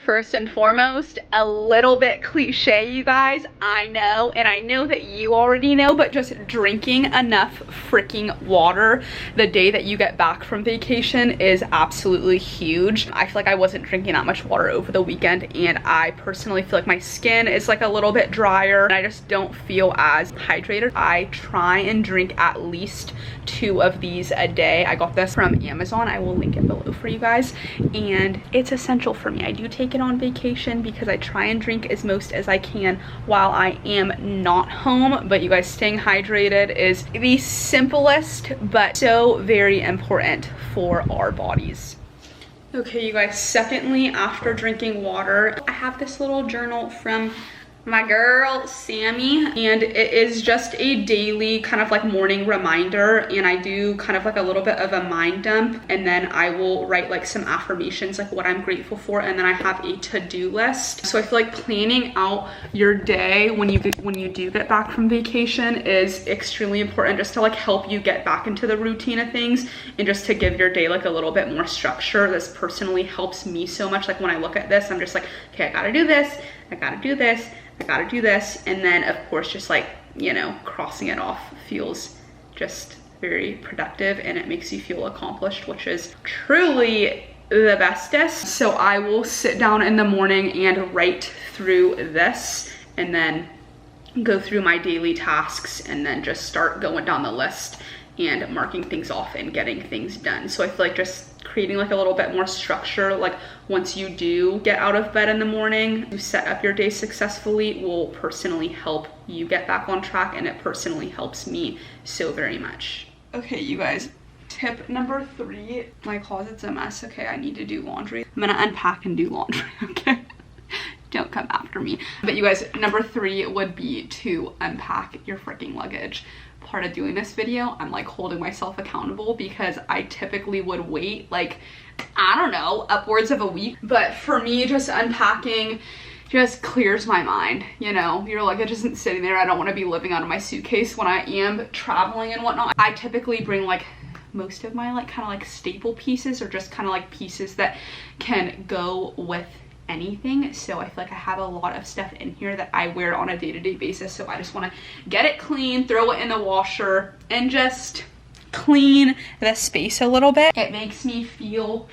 First and foremost, a little bit cliche, you guys, I know, and I know that you already know, but just drinking enough freaking water the day that you get back from vacation is absolutely huge. I feel like I wasn't drinking that much water over the weekend, and I personally feel like my skin is like a little bit drier, and I just don't feel as hydrated. I try and drink at least 2 of these a day. I got this from Amazon. I will link it below for you guys, and it's essential for me. I do take it on vacation because I try and drink as most as I can while I am not home, but you guys, staying hydrated is the simplest but so very important for our bodies. Okay, you guys, secondly, after drinking water, I have this little journal from my girl Sammy, and it is just a daily kind of like morning reminder, and I do kind of like a little bit of a mind dump, and then I will write like some affirmations, like what I'm grateful for, and then I have a to-do list. So I feel like planning out your day when you do get back from vacation is extremely important, just to like help you get back into the routine of things and just to give your day like a little bit more structure. This personally helps me so much. Like when I look at this, I'm just like, okay, I gotta do this, I gotta do this, I gotta do this, and then of course just like, you know, crossing it off feels just very productive, and it makes you feel accomplished, which is truly the bestest. So I will sit down in the morning and write through this, and then go through my daily tasks, and then just start going down the list and marking things off and getting things done. So I feel like just creating like a little bit more structure, like once you do get out of bed in the morning, you set up your day successfully, will personally help you get back on track, and it personally helps me so very much. Okay, you guys, tip number 3, my closet's a mess. Okay, I need to do laundry. I'm gonna unpack and do laundry, okay? Don't come after me. But you guys, number 3 would be to unpack your freaking luggage. Part of doing this video, I'm like holding myself accountable, because I typically would wait like, I don't know, upwards of a week. But for me, just unpacking just clears my mind. You know, your luggage isn't sitting there. I don't want to be living out of my suitcase when I am traveling and whatnot. I typically bring like most of my like kind of like staple pieces, or just kind of like pieces that can go with anything. So I feel like I have a lot of stuff in here that I wear on a day-to-day basis, so I just want to get it clean, throw it in the washer, and just clean the space a little bit. It makes me feel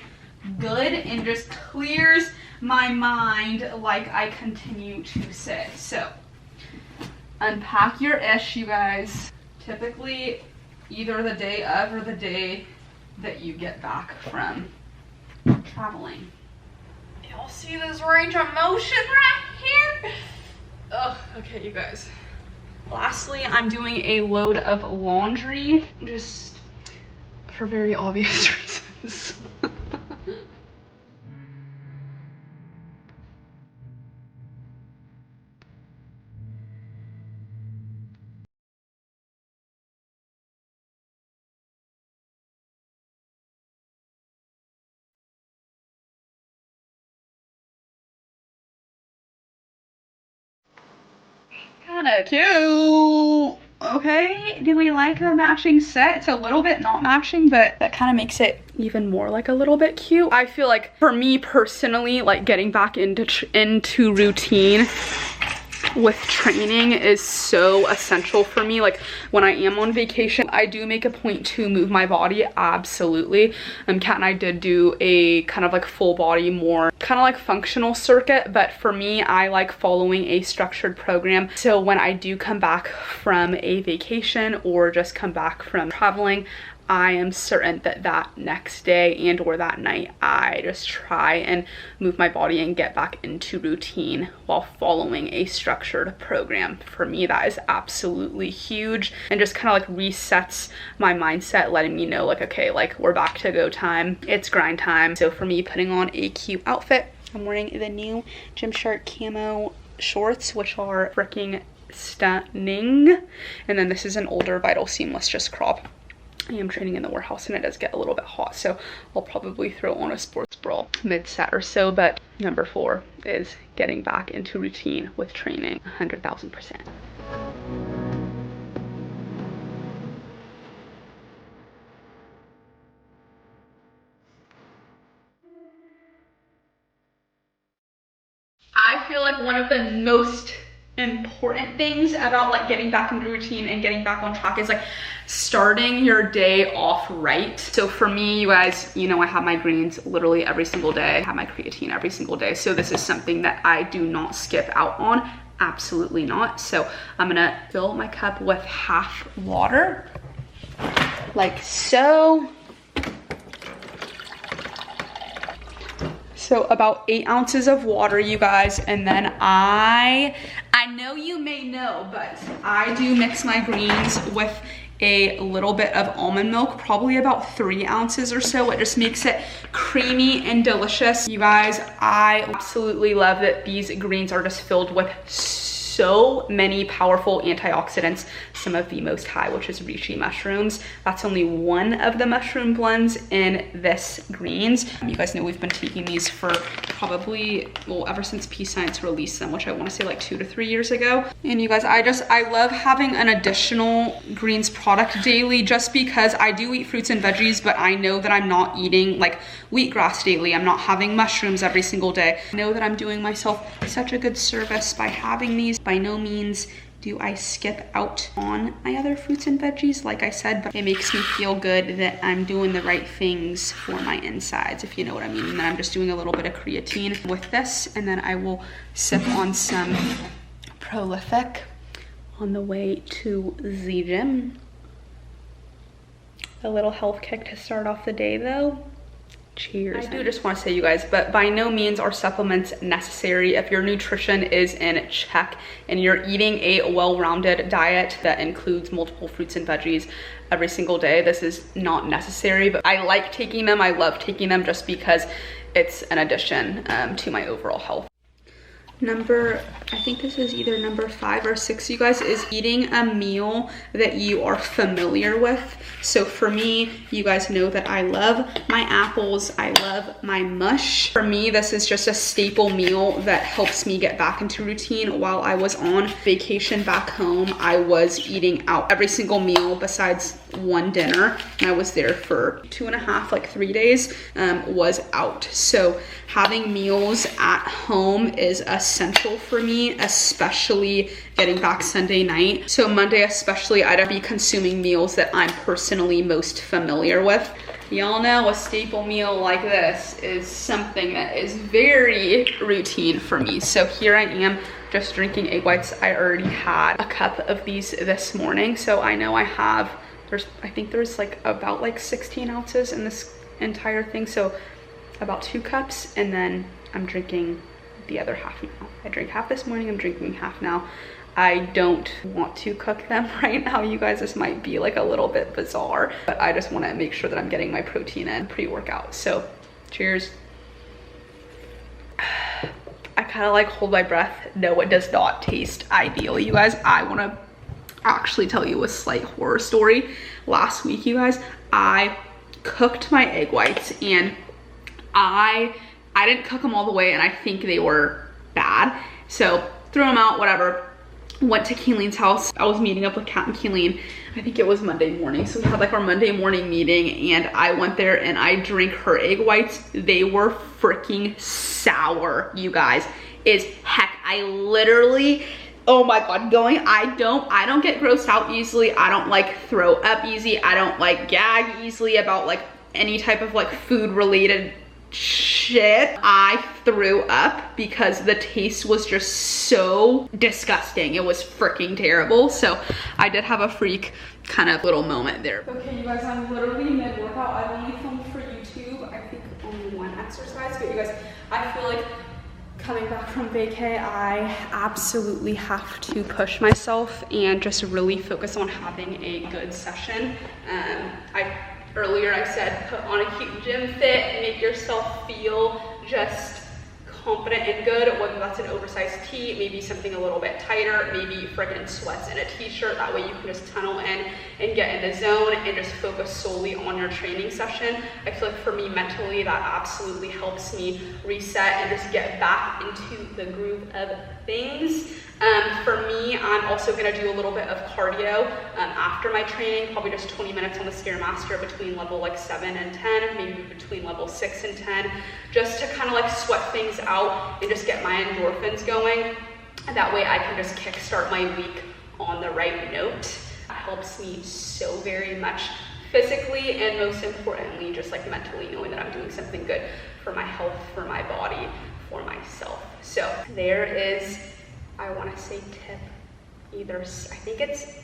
good and just clears my mind like I continue to say. So unpack your ish, you guys, typically either the day of or the day that you get back from traveling. Y'all see this range of motion right here? Oh, okay, you guys. Lastly, I'm doing a load of laundry, just for very obvious reasons. Kind of cute. Okay, do we like the matching set? It's a little bit not matching, but that kind of makes it even more like a little bit cute. I feel like for me personally, like getting back into routine with training is so essential for me. Like when I am on vacation, I do make a point to move my body, absolutely. Kat and I did do a kind of like full body, more kind of like functional circuit, but for me, I like following a structured program. So when I do come back from a vacation or just come back from traveling, I am certain that that next day and or that night, I just try and move my body and get back into routine while following a structured program. For me, that is absolutely huge, and just kind of like resets my mindset, letting me know like, okay, like we're back to go time. It's grind time. So for me, putting on a cute outfit, I'm wearing the new GymShark camo shorts, which are freaking stunning. And then this is an older Vital Seamless just crop. I am training in the warehouse and it does get a little bit hot, so I'll probably throw on a sports bra mid-set or so. But number 4 is getting back into routine with training 100,000%. feel like one of the most important things about like getting back into routine and getting back on track is like starting your day off right. So for me, you guys, you know, I have my greens literally every single day. I have my creatine every single day. So this is something that I do not skip out on. Absolutely not. So I'm gonna fill my cup with half water, like so. So about 8 ounces of water, you guys. And then I know you may know, but I do mix my greens with a little bit of almond milk, probably about 3 ounces or so. It just makes it creamy and delicious. You guys, I absolutely love that these greens are just filled with so many powerful antioxidants, some of the most high, which is reishi mushrooms. That's only one of the mushroom blends in this greens. You guys know we've been taking these for probably, well, ever since PEScience released them, which I want to say like 2 to 3 years ago. And you guys, I love having an additional greens product daily, just because I do eat fruits and veggies, but I know that I'm not eating like wheatgrass daily. I'm not having mushrooms every single day. I know that I'm doing myself such a good service by having these. By no means do I skip out on my other fruits and veggies, like I said, but it makes me feel good that I'm doing the right things for my insides, if you know what I mean. And then I'm just doing a little bit of creatine with this, and then I will sip on some Prolific on the way to the gym. A little health kick to start off the day though. Cheers. I do just want to say, you guys, but by no means are supplements necessary. If your nutrition is in check and you're eating a well-rounded diet that includes multiple fruits and veggies every single day, this is not necessary. But I like taking them. I love taking them just because it's an addition to my overall health. I think this is either number 5 or 6, you guys, is eating a meal that you are familiar with. So for me, you guys know that I love my apples, I love my mush. For me, this is just a staple meal that helps me get back into routine. While I was on vacation back home, I was eating out every single meal besides one dinner, and I was there for 2.5, like 3 days, was out. So having meals at home is essential for me, especially getting back Sunday night. So Monday especially, I'd be consuming meals that I'm personally most familiar with. Y'all know a staple meal like this is something that is very routine for me. So here I am just drinking egg whites. I already had a cup of these this morning, so I know I have, I think there's like about like 16 ounces in this entire thing, so about 2 cups, and then I'm drinking the other half now. I drank half this morning, I'm drinking half now. I don't want to cook them right now, you guys. This might be like a little bit bizarre, but I just want to make sure that I'm getting my protein in pre-workout. So cheers. I kind of like hold my breath. No, it does not taste ideal, you guys. I want to actually tell you a slight horror story. Last week, you guys, I cooked my egg whites, and I didn't cook them all the way, and I think they were bad. So threw them out, whatever. Went to Keeleen's house. I was meeting up with Kat and Keeleen. I think it was Monday morning. So we had like our Monday morning meeting, and I went there and I drank her egg whites. They were freaking sour, you guys. Is heck, I literally, oh my God, I don't get grossed out easily. I don't like throw up easy. I don't like gag easily about like any type of like food related shit. I threw up because the taste was just so disgusting. It was freaking terrible. So I did have a freak kind of little moment there. Okay, you guys, I'm literally mid-workout. I've only filmed for YouTube, I think only 1 exercise, but you guys, I feel like coming back from vacay, I absolutely have to push myself and just really focus on having a good session. Earlier I said put on a cute gym fit and make yourself feel just confident and good, whether that's an oversized tee, maybe something a little bit tighter, maybe freaking sweats in a t-shirt. That way you can just tunnel in and get in the zone and just focus solely on your training session. I feel like for me mentally, that absolutely helps me reset and just get back into the groove of things. For me, I'm also gonna do a little bit of cardio after my training, probably just 20 minutes on the Stairmaster between level like 7 and 10, maybe between level 6 and 10, just to kind of like sweat things out and just get my endorphins going. And that way I can just kickstart my week on the right note. It helps me so very much physically, and most importantly, just like mentally, knowing that I'm doing something good for my health, for my body, for myself. So there is, I want to say tip either, I think it's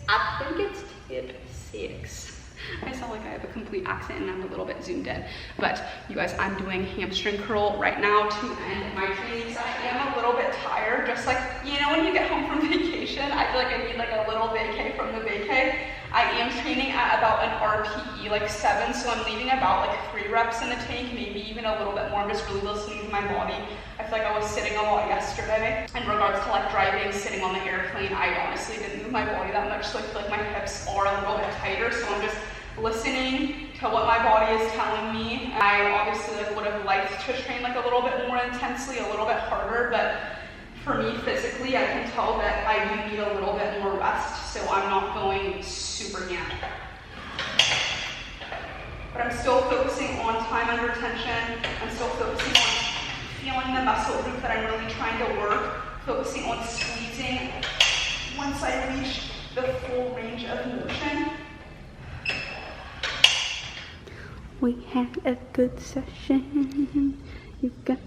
tip 6. I sound like I have a complete accent and I'm a little bit zoomed in. But you guys, I'm doing hamstring curl right now to end my training session. I'm a little bit tired, just like, you know, when you get home from vacation, I feel like I need like a little vacay from the vacay. I am training at about an RPE, like 7, so I'm leaving about like 3 reps in the tank, maybe even a little bit more. I'm just really listening to my body. I feel like I was sitting a lot yesterday. In regards to like driving, sitting on the airplane, I honestly didn't move my body that much, so I feel like my hips are a little bit tighter, so I'm just listening to what my body is telling me. I obviously like would have liked to train like a little bit more intensely, a little bit harder, but for me physically, I can tell that I do need a little bit more rest, so I'm not going super hammered. But I'm still focusing on time under tension. I'm still focusing on feeling the muscle group that I'm really trying to work, focusing on squeezing once I reach the full range of motion. We had a good session. You guys.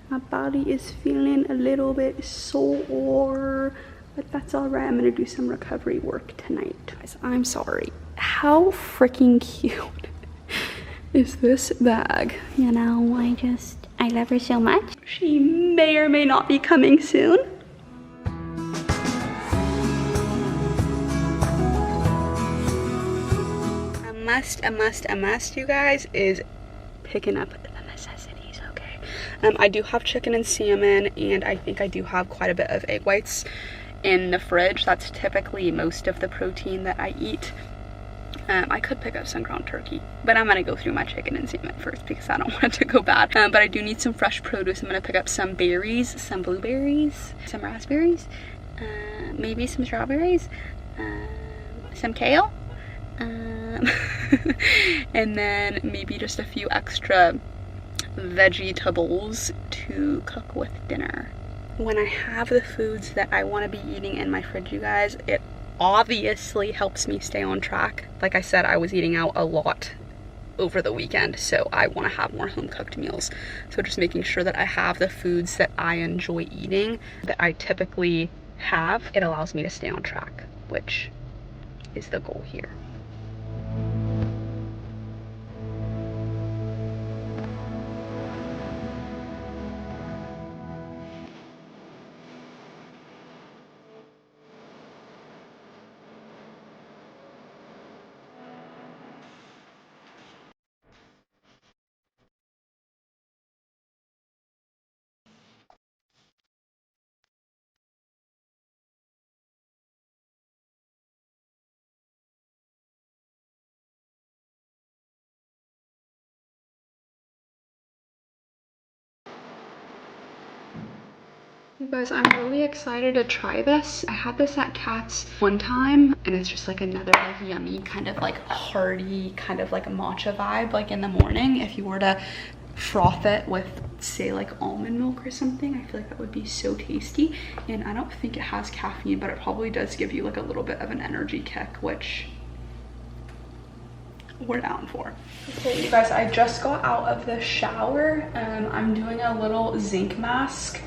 My body is feeling a little bit sore, but that's all right. I'm gonna do some recovery work tonight. Guys, I'm sorry. How freaking cute is this bag? You know, I love her so much. She may or may not be coming soon. A must, you guys, is picking up the necessities, okay? I do have chicken and salmon, and I think I do have quite a bit of egg whites in the fridge. That's typically most of the protein that I eat. I could pick up some ground turkey, but I'm gonna go through my chicken and salmon first because I don't want it to go bad. But I do need some fresh produce. I'm gonna pick up some berries, some blueberries, some raspberries, maybe some strawberries, some kale, and then maybe just a few extra vegetables to cook with dinner. When I have the foods that I want to be eating in my fridge, you guys, it obviously helps me stay on track. Like I said, I was eating out a lot over the weekend, so I want to have more home cooked meals. So just making sure that I have the foods that I enjoy eating, that I typically have, it allows me to stay on track, which is the goal here. You guys, I'm really excited to try this. I had this at Kat's one time, and it's just like another like yummy kind of like hearty kind of like a matcha vibe, like in the morning. If you were to froth it with, say, like almond milk or something, I feel like that would be so tasty. And I don't think it has caffeine, but it probably does give you like a little bit of an energy kick, which we're down for. Okay, you guys, I just got out of the shower. I'm doing a little zinc mask.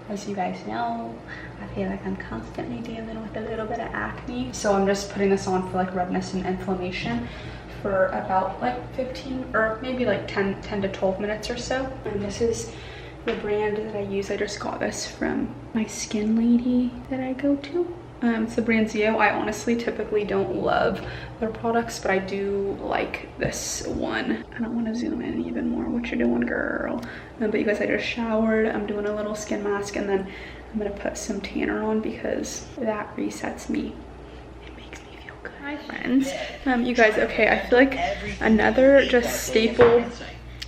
As you guys know, I feel like I'm constantly dealing with a little bit of acne. So I'm just putting this on for like redness and inflammation for about like 15 or maybe like 10 to 12 minutes or so. And this is the brand that I use. I just got this from my skin lady that I go to. It's the brand Zio. I honestly typically don't love their products, but I do like this one. I don't want to zoom in even more. What you doing, girl? But you guys, I just showered. I'm doing a little skin mask, and then I'm gonna put some tanner on because that resets me. It makes chickens. You guys, okay, I feel like another just staple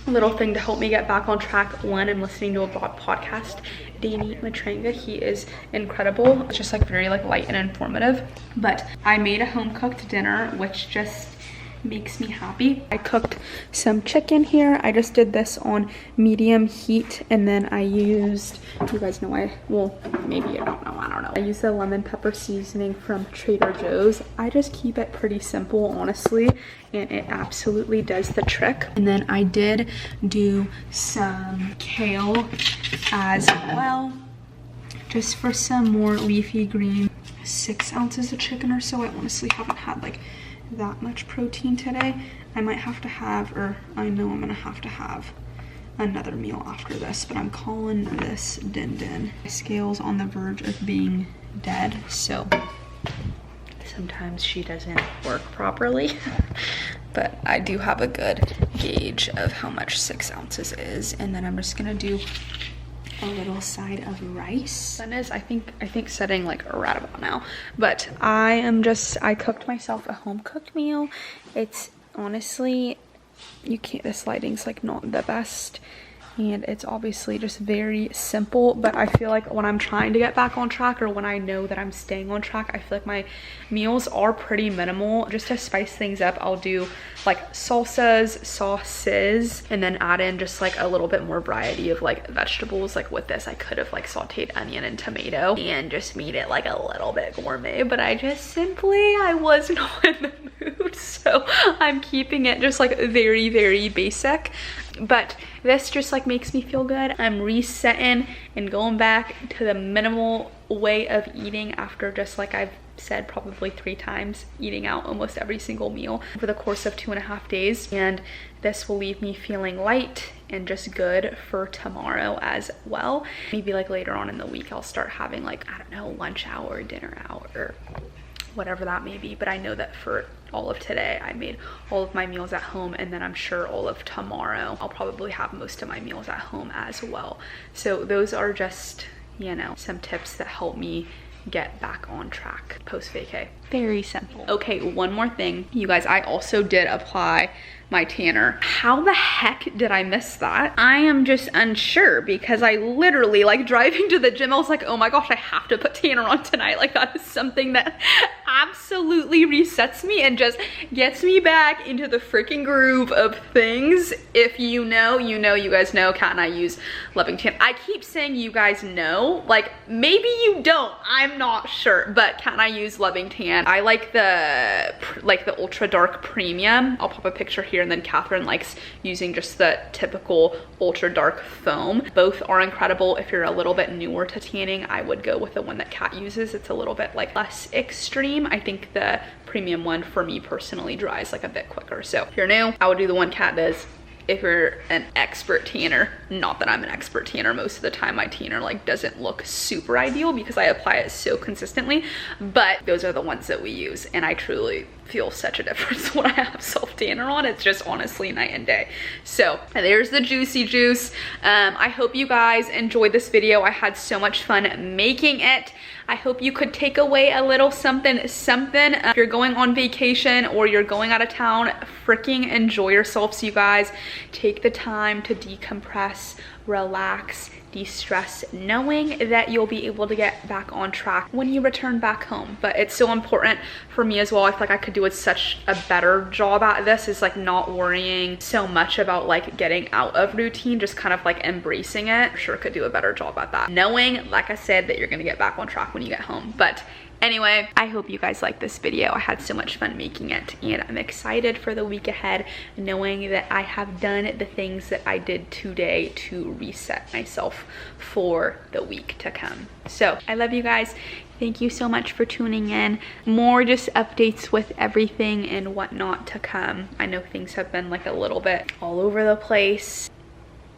little thing to help me get back on track. One, I'm listening to a podcast, Danny Matranga. He is incredible. It's just like very like light and informative. But I made a home cooked dinner, which just makes me happy. I cooked some chicken here. I just did this on medium heat, and then I used, you guys know well, maybe you don't know, I don't know. I used the lemon pepper seasoning from Trader Joe's. I just keep it pretty simple, honestly, and it absolutely does the trick. And then I did do some kale as well, just for some more leafy green. 6 ounces of chicken or so. I honestly haven't had like that much protein today. I might have to have, or I know I'm gonna have to have another meal after this, but I'm calling this din din. My scale's on the verge of being dead, so sometimes she doesn't work properly. But I do have a good gauge of how much 6 ounces is. And then I'm just gonna do a little side of rice. Sun is, I think setting like right about now. But I cooked myself a home cooked meal. It's honestly, this lighting's like not the best, and it's obviously just very simple. But I feel like when I'm trying to get back on track, or when I know that I'm staying on track, I feel like my meals are pretty minimal. Just to spice things up, I'll do like salsas, sauces, and then add in just like a little bit more variety of like vegetables. Like with this, I could have like sauteed onion and tomato and just made it like a little bit gourmet, but I was not in the mood, so I'm keeping it just like very, very basic. But this just like makes me feel good. I'm resetting and going back to the minimal way of eating after, just like I've said probably 3 times, eating out almost every single meal over the course of 2.5 days. And this will leave me feeling light and just good for tomorrow as well. Maybe like later on in the week I'll start having like, I don't know, lunch hour, dinner hour, whatever that may be. But I know that for all of today I made all of my meals at home, and then I'm sure all of tomorrow I'll probably have most of my meals at home as well. So those are just, you know, some tips that help me get back on track post vacay. Very simple. Okay, one more thing, you guys. I also did apply my tanner. How the heck did I miss that? I am just unsure, because I literally, like, driving to the gym, I was like, oh my gosh, I have to put tanner on tonight. Like, that is something that absolutely resets me and just gets me back into the freaking groove of things. If you know, you know. You guys know Kat and I use Loving Tan. I keep saying you guys know, like maybe you don't, I'm not sure, but Kat and I use Loving Tan. I like the ultra dark premium. I'll pop a picture here, and then Kathryn likes using just the typical ultra dark foam. Both are incredible. If you're a little bit newer to tanning, I would go with the one that Kat uses. It's a little bit like less extreme. I think the premium one for me personally dries like a bit quicker. So if you're new, I would do the one Kat does. If you're an expert tanner, not that I'm an expert tanner, most of the time my tanner like doesn't look super ideal because I apply it so consistently, but those are the ones that we use, and I truly feel such a difference when I have self tanner on. It's just honestly night and day. So there's the juicy juice. I hope you guys enjoyed this video. I had so much fun making it. I hope you could take away a little something. If you're going on vacation or you're going out of town, freaking enjoy yourselves, you guys. Take the time to decompress, relax, de-stress, knowing that you'll be able to get back on track when you return back home. But it's so important for me as well. I feel like I could do such a better job at this, is like not worrying so much about like getting out of routine, just kind of like embracing it. Sure could do a better job at that, knowing, like I said, that you're gonna get back on track when you get home. But anyway, I hope you guys liked this video. I had so much fun making it, and I'm excited for the week ahead, knowing that I have done the things that I did today to reset myself for the week to come. So I love you guys. Thank you so much for tuning in. More just updates with everything and whatnot to come. I know things have been like a little bit all over the place.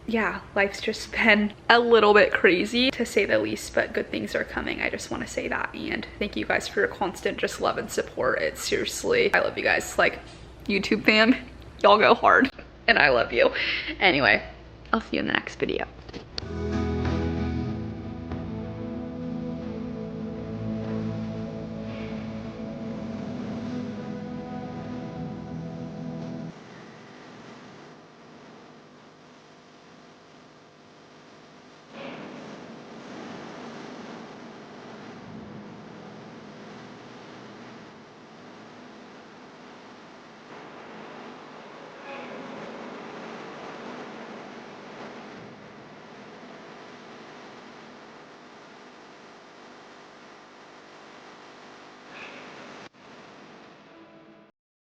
Yeah, life's just been a little bit crazy to say the least, but good things are coming. I just want to say that, and thank you guys for your constant just love and support. It's seriously, I love you guys. Like, YouTube fam, y'all go hard, and I love you. Anyway, I'll see you in the next video.